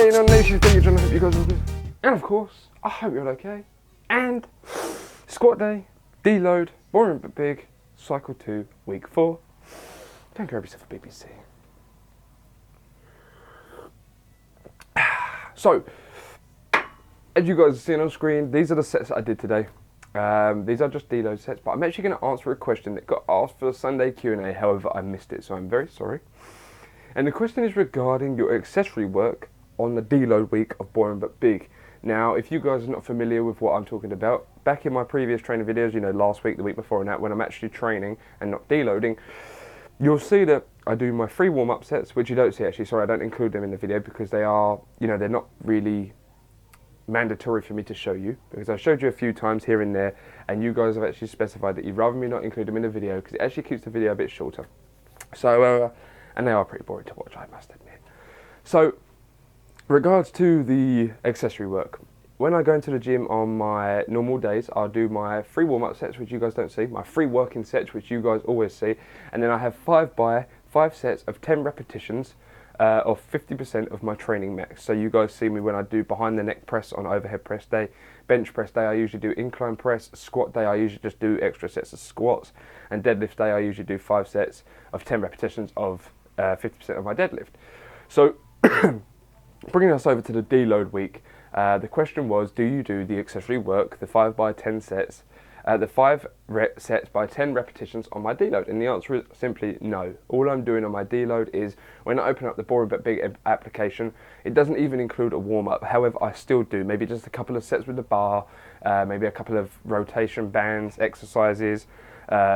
getting on? Nations, DanielJon, I hope you guys are all good. And of course, I hope you're okay. And squat day, deload, boring but big, cycle 2, week 4. Don't grab yourself a BBC. So, as you guys are seeing on screen, these are the sets that I did today. These are just deload sets, but I'm actually going to answer a question that got asked for the Sunday Q&A, however I missed it, so I'm very sorry. And the question is regarding your accessory work on the deload week of boring but big. Now, if you guys are not familiar with what I'm talking about, back in my previous training videos, you know, last week, the week before and that, when I'm actually training and not deloading, you'll see that I do my free warm-up sets, which you don't see actually, sorry, I don't include them in the video because they are, you know, they're not really mandatory for me to show you, because I showed you a few times here and there, and you guys have actually specified that you'd rather me not include them in the video because it actually keeps the video a bit shorter. So, and they are pretty boring to watch, I must admit. So, regards to the accessory work, when I go into the gym on my normal days, I'll do my free warm-up sets, which you guys don't see, my free working sets, which you guys always see, and then I have 5 sets of 10 repetitions of 50% of my training max. So you guys see me when I do behind the neck press on overhead press day, bench press day I usually do incline press, squat day I usually just do extra sets of squats, and deadlift day I usually do 5 sets of 10 repetitions of 50% of my deadlift. So bringing us over to the deload week, the question was, do you do the accessory work, the 5 by 10 sets, the 5 sets by 10 repetitions on my deload? And the answer is simply no. All I'm doing on my deload is, when I open up the boring but big application, it doesn't even include a warm-up. However, I still do maybe just a couple of sets with the bar, maybe a couple of rotation bands exercises,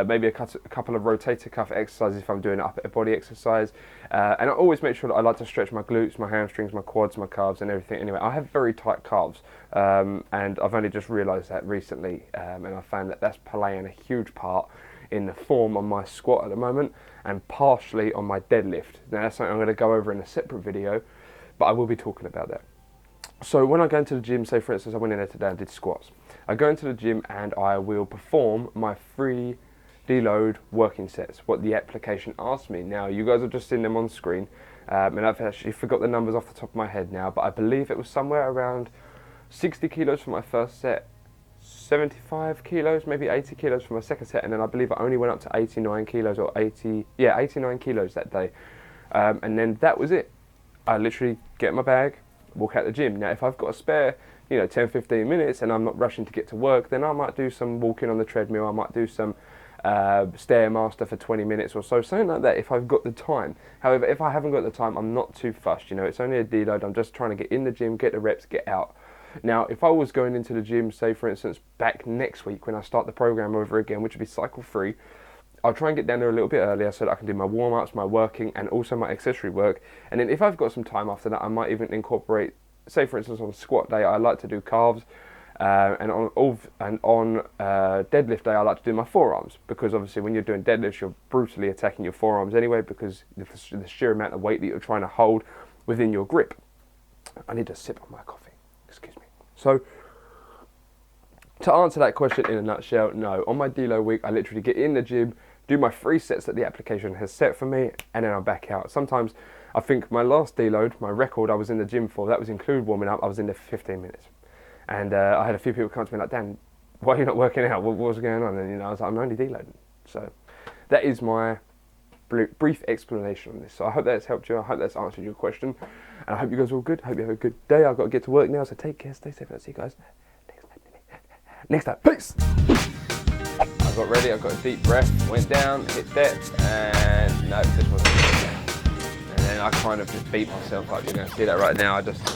maybe a couple of rotator cuff exercises if I'm doing an upper body exercise, and I always make sure that I like to stretch my glutes, my hamstrings, my quads, my calves and everything. Anyway, I have very tight calves, and I've only just realised that recently, and I found that that's playing a huge part in the form on my squat at the moment, and partially on my deadlift. Now that's something I'm going to go over in a separate video, but I will be talking about that. So when I go into the gym, say for instance I went in there today and did squats, I go into the gym and I will perform my free deload working sets, what the application asks me. Now you guys have just seen them on screen, and I've actually forgot the numbers off the top of my head now, but I believe it was somewhere around 60 kilos for my first set, 75 kilos, maybe 80 kilos for my second set, and then I believe I only went up to 89 kilos or 89 kilos that day, and then that was it. I literally get in my bag, walk out the gym. Now if I've got a spare, you know, 10-15 minutes and I'm not rushing to get to work, then I might do some walking on the treadmill, I might do some Stairmaster for 20 minutes or so, something like that if I've got the time. However, if I haven't got the time, I'm not too fussed, you know, it's only a deload, I'm just trying to get in the gym, get the reps, get out. Now if I was going into the gym, say for instance back next week when I start the program over again, which would be cycle 3, I'll try and get down there a little bit earlier so that I can do my warm-ups, my working and also my accessory work, and then if I've got some time after that I might even incorporate, say for instance on squat day I like to do calves, and on deadlift day I like to do my forearms, because obviously when you're doing deadlifts you're brutally attacking your forearms anyway because the sheer amount of weight that you're trying to hold within your grip. I need to sip on my coffee, excuse me. So to answer that question in a nutshell, no. On my deload week I literally get in the gym, do my 3 sets that the application has set for me, and then I'm back out. Sometimes I think my last deload, my record I was in the gym for, that was include warming up, I was in there for 15 minutes. And I had a few people come to me like, Dan, why are you not working out? What's going on? And you know, I was like, I'm only deloading. So that is my brief explanation on this. So I hope that's helped you. I hope that's answered your question. And I hope you guys are all good. I hope you have a good day. I've got to get to work now, so take care, stay safe, and I'll see you guys next time. Peace! I got ready, I got a deep breath, went down, hit depth, and no, this wasn't good. And then I kind of just beat myself up. You're going to see that right now. I just